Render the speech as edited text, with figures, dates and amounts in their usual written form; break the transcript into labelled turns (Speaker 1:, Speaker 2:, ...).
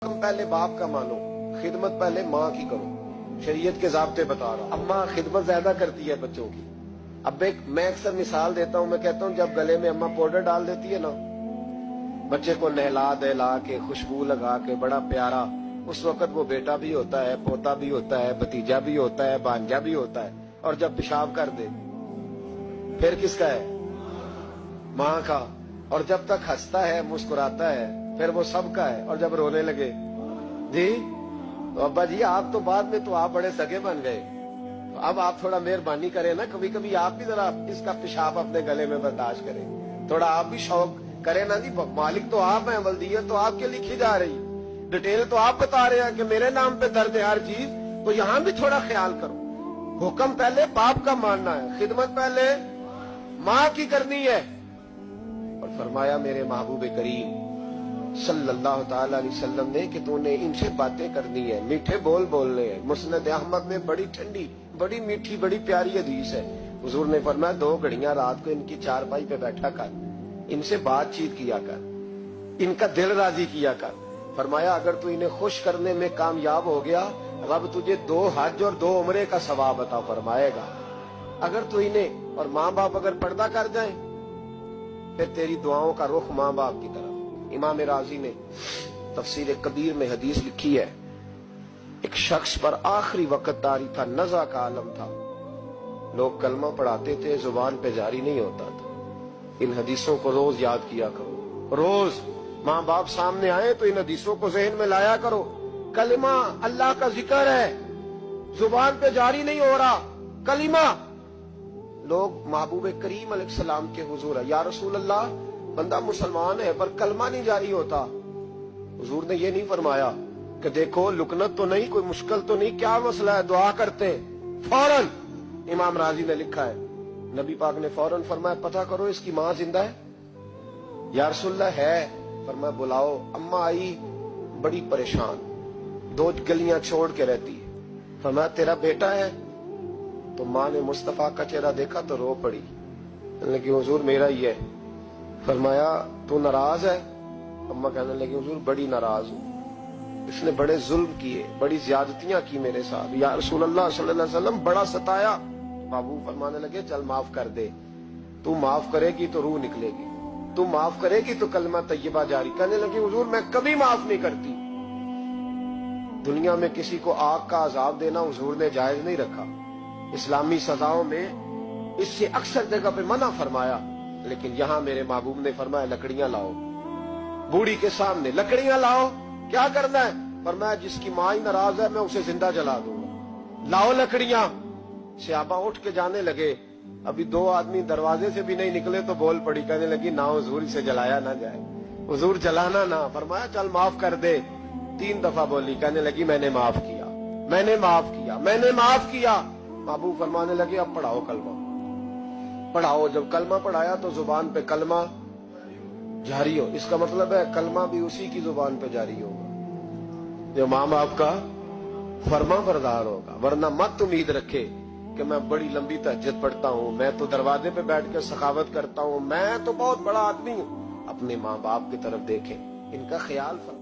Speaker 1: حکم پہلے باپ کا مانو، خدمت پہلے ماں کی کرو. شریعت کے ضابطے بتا رہا ہوں. اماں خدمت زیادہ کرتی ہے بچوں کی. اب میں اکثر مثال دیتا ہوں، میں کہتا ہوں جب گلے میں اماں پاؤڈر ڈال دیتی ہے نا، بچے کو نہلا دہلا کے خوشبو لگا کے بڑا پیارا، اس وقت وہ بیٹا بھی ہوتا ہے، پوتا بھی ہوتا ہے، بھتیجا بھی ہوتا ہے، بھانجا بھی ہوتا ہے. اور جب پیشاب کر دے پھر کس کا ہے؟ ماں کا. اور جب تک ہنستا ہے مسکراتا ہے پھر وہ سب کا ہے. اور جب رونے لگے جی تو ابا جی آپ تو بعد میں تو آپ بڑے سگے بن گئے، تو اب آپ تھوڑا مہربانی کریں نا، کبھی کبھی آپ بھی ذرا اس کا پیشاب اپنے گلے میں برداشت کریں، تھوڑا آپ بھی شوق کریں نا جی. مالک تو آپ ہیں، ولدیت تو آپ کے لکھی جا رہی، ڈیٹیل تو آپ بتا رہے ہیں کہ میرے نام پہ درد ہے ہر چیز، تو یہاں بھی تھوڑا خیال کرو. حکم پہلے باپ کا ماننا ہے، خدمت پہلے ماں کی کرنی ہے. اور فرمایا میرے محبوب کریم صلی اللہ تعالی علیہ وسلم نے کہ تو نے ان سے باتیں کرنی ہے، میٹھے بول بولنے ہیں. مسند احمد میں بڑی ٹھنڈی، بڑی میٹھی، بڑی پیاری حدیث ہے. حضور نے فرمایا 2 گھڑیاں رات کو ان کی چارپائی پہ بیٹھا کر، ان سے بات چیت کیا کر، ان کا دل راضی کیا کر. فرمایا اگر تو انہیں خوش کرنے میں کامیاب ہو گیا، رب تجھے 2 حج اور 2 عمرے کا ثواب عطا فرمائے گا. اگر تو انہیں اور ماں باپ اگر پردہ کر جائیں پھر تیری دعاؤں کا رخ ماں باپ کی طرف. امام رازی نے تفسیر کبیر میں حدیث لکھی ہے، ایک شخص پر آخری وقت داری تھا، نزع کا عالم تھا، لوگ کلمہ پڑھاتے تھے، زبان پہ جاری نہیں ہوتا تھا. ان حدیثوں کو روز یاد کیا کرو، روز ماں باپ سامنے آئے تو ان حدیثوں کو ذہن میں لایا کرو. کلمہ اللہ کا ذکر ہے، زبان پہ جاری نہیں ہو رہا کلمہ. لوگ محبوب کریم علیہ السلام کے حضور ہے، یا رسول اللہ بندہ مسلمان ہے پر کلمہ نہیں جاری ہوتا. حضور نے یہ نہیں فرمایا کہ دیکھو لکنت تو نہیں، کوئی مشکل تو نہیں، کیا مسئلہ ہے، دعا کرتے ہیں. فوراً امام راضی نے لکھا ہے نبی پاک نے فوراً فرمایا پتہ کرو اس کی ماں زندہ ہے. یا رسول اللہ ہے. فرمایا بلاؤ. اماں آئی بڑی پریشان، 2 گلیاں چھوڑ کے رہتی ہے. فرمایا تیرا بیٹا ہے؟ تو ماں نے مصطفیٰ کا چہرہ دیکھا تو رو پڑی، لیکن حضور میرا ہی ہے. فرمایا تو ناراض ہے؟ اماں کہنے لگی حضور بڑی ناراض ہوں، اس نے بڑے ظلم کیے، بڑی زیادتیاں کی میرے ساتھ. یا رسول اللہ صلی اللہ علیہ وسلم بڑا ستایا. بابو فرمانے لگے چل معاف کر دے، تو معاف کرے گی تو روح نکلے گی، تو معاف کرے گی تو کلمہ طیبہ جاری. کہنے لگی حضور میں کبھی معاف نہیں کرتی. دنیا میں کسی کو آگ کا عذاب دینا حضور نے جائز نہیں رکھا، اسلامی سزاؤں میں اس سے اکثر جگہ پہ منع فرمایا، لیکن یہاں میرے محبوب نے فرمایا لکڑیاں لاؤ. بوڑھی کے سامنے لکڑیاں لاؤ. کیا کرنا ہے؟ فرمایا جس کی ماں ہی ناراض ہے میں اسے زندہ جلا دوں گا. لاؤ لکڑیاں. صحابہ اٹھ کے جانے لگے، ابھی 2 آدمی دروازے سے بھی نہیں نکلے تو بول پڑی، کہنے لگی نہ حضور اسے جلایا نہ جائے، حضور جلانا نہ. فرمایا چل معاف کر دے. 3 دفعہ بولی، کہنے لگی میں نے معاف کیا، میں نے معاف کیا، میں نے معاف کیا. محبوب فرمانے لگے اب پڑھاؤ کلمہ، پڑھاؤ. جب کلمہ پڑھایا تو زبان پہ کلمہ جاری ہو. اس کا مطلب ہے کلمہ بھی اسی کی زبان پہ جاری ہوگا جو ماں باپ کا فرما بردار ہوگا. ورنہ مت امید رکھے کہ میں بڑی لمبی تہجد پڑھتا ہوں، میں تو دروازے پہ بیٹھ کے سخاوت کرتا ہوں، میں تو بہت بڑا آدمی ہوں. اپنے ماں باپ کی طرف دیکھیں، ان کا خیال فرمائیں.